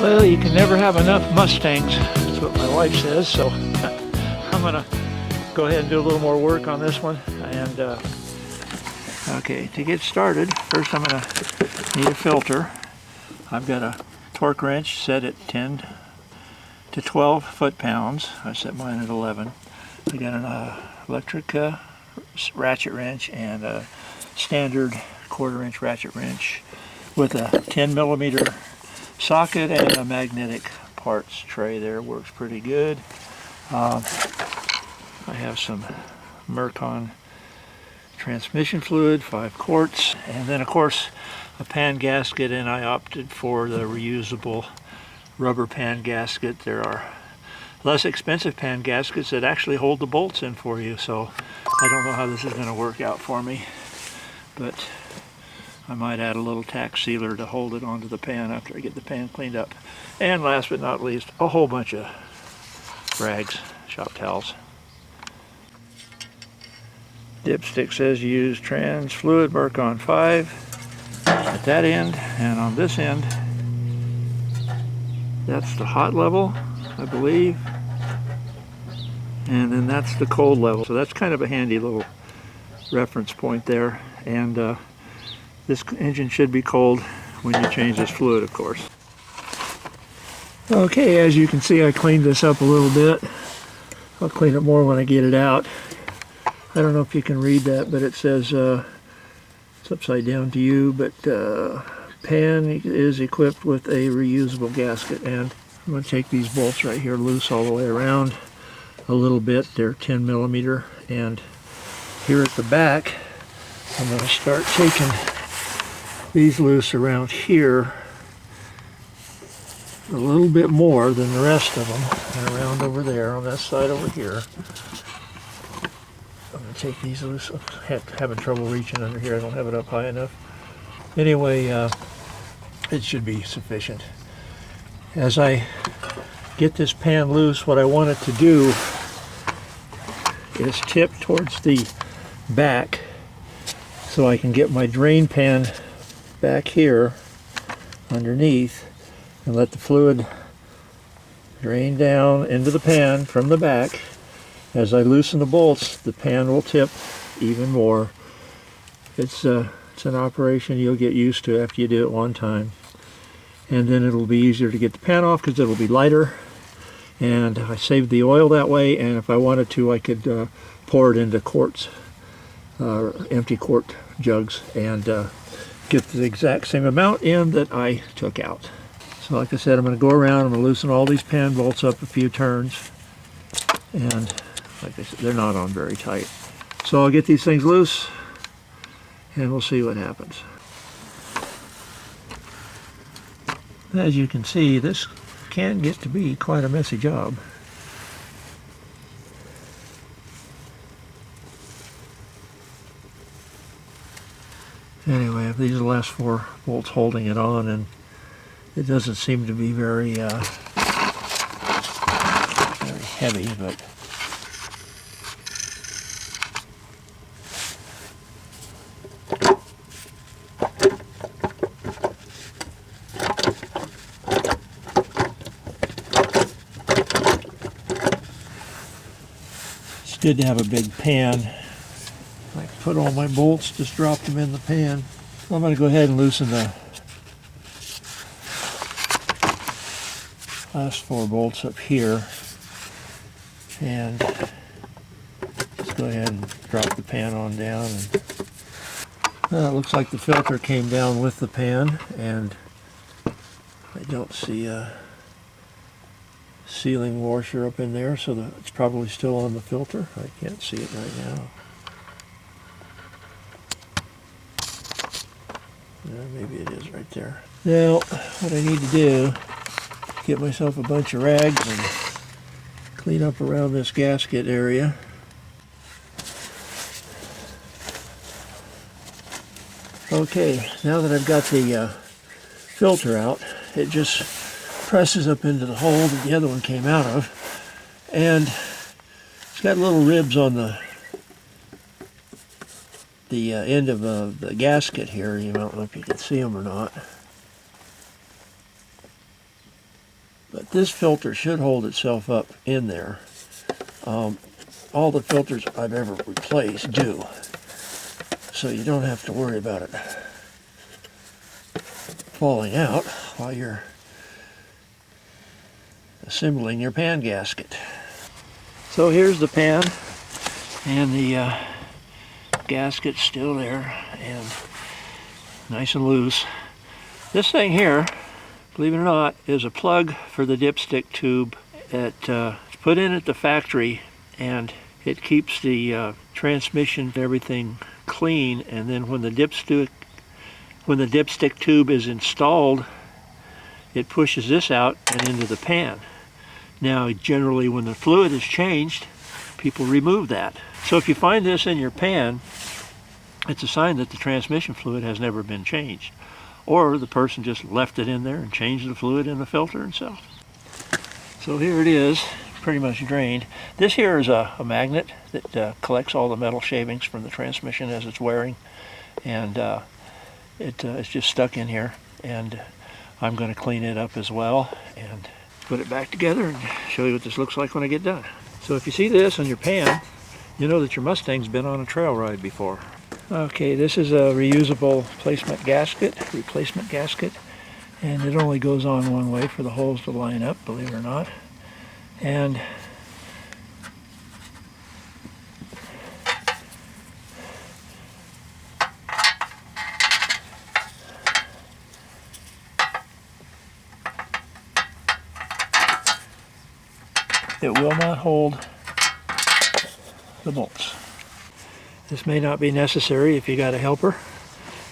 Well, you can never have enough Mustangs. That's what my wife says, so I'm gonna go ahead and do a little more work on this one. And okay, to get started, first I'm gonna need a filter. I've got a torque wrench set at 10 to 12 foot-pounds. I set mine at 11. I got an electric ratchet wrench and a standard 1/4 inch ratchet wrench with a 10 millimeter socket and a magnetic parts tray there. Works pretty good. I have some Mercon transmission fluid, 5 quarts, and then of course a pan gasket, and I opted for the reusable rubber pan gasket. There are less expensive pan gaskets that actually hold the bolts in for you, so I don't know how this is going to work out for me, but I might add a little tack sealer to hold it onto the pan after I get the pan cleaned up. And last but not least, a whole bunch of rags, shop towels. Dipstick says use trans fluid Mercon 5 at that end, and on this end that's the hot level, I believe, and then that's the cold level. So that's kind of a handy little reference point there. And this engine should be cold when you change this fluid, of course. Okay, as you can see, I cleaned this up a little bit. I'll clean it more when I get it out. I don't know if you can read that, but it says, it's upside down to you, but pan is equipped with a reusable gasket. And I'm going to take these bolts right here loose all the way around a little bit. They're 10 millimeter. And here at the back, I'm going to start taking these loose around here a little bit more than the rest of them, and around over there on this side over here. I'm going to take these loose. I'm having trouble reaching under here. I don't have it up high enough. Anyway, it should be sufficient. As I get this pan loose, what I want it to do is tip towards the back so I can get my drain pan back here underneath and let the fluid drain down into the pan from the back. As I loosen the bolts, the pan will tip even more. It's an operation you'll get used to after you do it one time, and then it'll be easier to get the pan off because it'll be lighter. And I saved the oil that way, and if I wanted to, I could pour it into quarts, empty quart jugs, and get the exact same amount in that I took out. So like I said, I'm going to go around, I'm going to loosen all these pan bolts up a few turns, and like I said, they're not on very tight. So I'll get these things loose and we'll see what happens. As you can see, this can get to be quite a messy job. Anyway, these are the last 4 bolts holding it on, and it doesn't seem to be very heavy, but it's good to have a big pan. I put all my bolts, just drop them in the pan. I'm going to go ahead and loosen the last 4 bolts up here, and just go ahead and drop the pan on down. And it looks like the filter came down with the pan, and I don't see a sealing washer up in there, so it's probably still on the filter. I can't see it right now. Yeah, maybe it is right there. Now, what I need to do, get myself a bunch of rags and clean up around this gasket area. Okay, now that I've got the filter out, it just presses up into the hole that the other one came out of, and it's got little ribs on the end of the gasket here. You don't know if you can see them or not. But this filter should hold itself up in there. All the filters I've ever replaced do. So you don't have to worry about it falling out while you're assembling your pan gasket. So here's the pan, and the gasket's still there and nice and loose. This thing here, believe it or not, is a plug for the dipstick tube. It's put in at the factory, and it keeps the transmission and everything clean, and then when the dipstick tube is installed, it pushes this out and into the pan. Now generally when the fluid is changed, people remove that. So if you find this in your pan, it's a sign that the transmission fluid has never been changed, or the person just left it in there and changed the fluid in the filter himself. So here it is, pretty much drained. This here is a magnet that collects all the metal shavings from the transmission as it's wearing, and it's just stuck in here, and I'm going to clean it up as well and put it back together and show you what this looks like when I get done. So if you see this on your pan, you know that your Mustang's been on a trail ride before. Okay, this is a reusable replacement gasket, and it only goes on one way for the holes to line up, believe it or not. And it will not hold the bolts. This may not be necessary if you got a helper,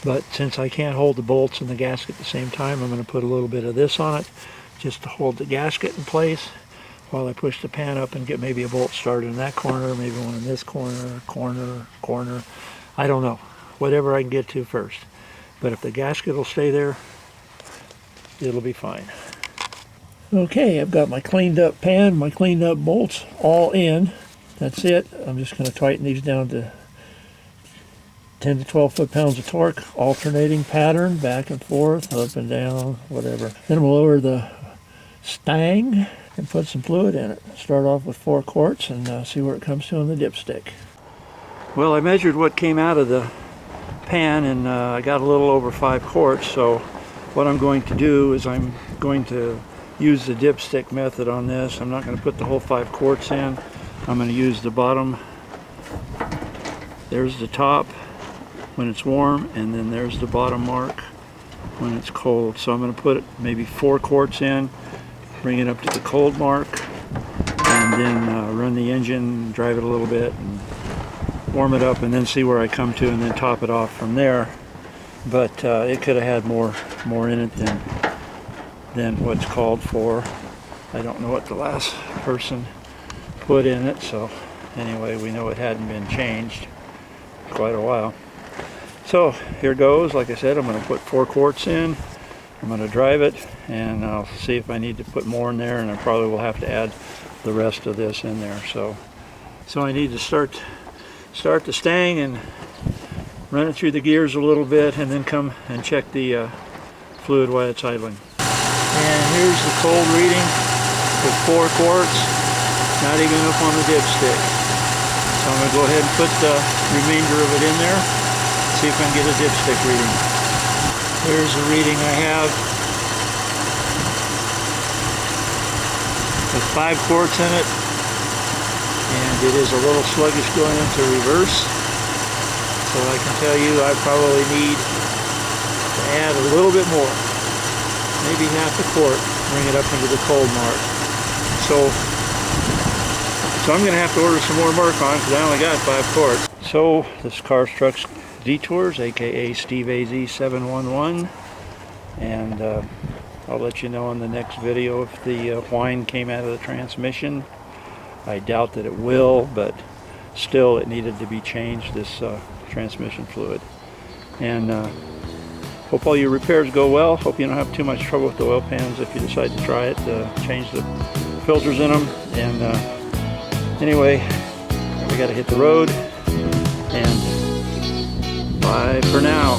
but since I can't hold the bolts and the gasket at the same time, I'm going to put a little bit of this on it just to hold the gasket in place while I push the pan up and get maybe a bolt started in that corner, maybe one in this corner, corner. I don't know. Whatever I can get to first. But if the gasket will stay there, it'll be fine. Okay, I've got my cleaned up pan, my cleaned up bolts all in. That's it. I'm just going to tighten these down to 10 to 12 foot-pounds of torque, alternating pattern, back and forth, up and down, whatever. Then we'll lower the Mustang and put some fluid in it. Start off with 4 quarts and see where it comes to on the dipstick. Well, I measured what came out of the pan, and I got a little over 5 quarts, so what I'm going to do is I'm going to use the dipstick method on this. I'm not going to put the whole 5 quarts in. I'm going to use the bottom. There's the top when it's warm, and then there's the bottom mark when it's cold. So I'm going to put maybe 4 quarts in, bring it up to the cold mark, and then run the engine, drive it a little bit, and warm it up, and then see where I come to, and then top it off from there. But it could have had more in it than what's called for. I don't know what the last person put in it, so anyway, we know it hadn't been changed quite a while. So here goes. Like I said, I'm going to put 4 quarts in. I'm going to drive it, and I'll see if I need to put more in there, and I probably will have to add the rest of this in there. So I need to start the Mustang and run it through the gears a little bit, and then come and check the fluid while it's idling. And here's the cold reading with 4 quarts, not even up on the dipstick. So I'm going to go ahead and put the remainder of it in there, see if I can get a dipstick reading. Here's the reading I have with 5 quarts in it, and it is a little sluggish going into reverse. So I can tell you I probably need to add a little bit more, maybe half a quart, bring it up into the cold mark. So I'm going to have to order some more mark on because I only got 5 quarts. So this Cars Trucks Detours, aka Steve AZ711, and I'll let you know in the next video if the whine came out of the transmission. I doubt that it will, but still it needed to be changed, this transmission fluid. And hope all your repairs go well. Hope you don't have too much trouble with the oil pans if you decide to try it, change the filters in them. And anyway, we got to hit the road, and bye for now.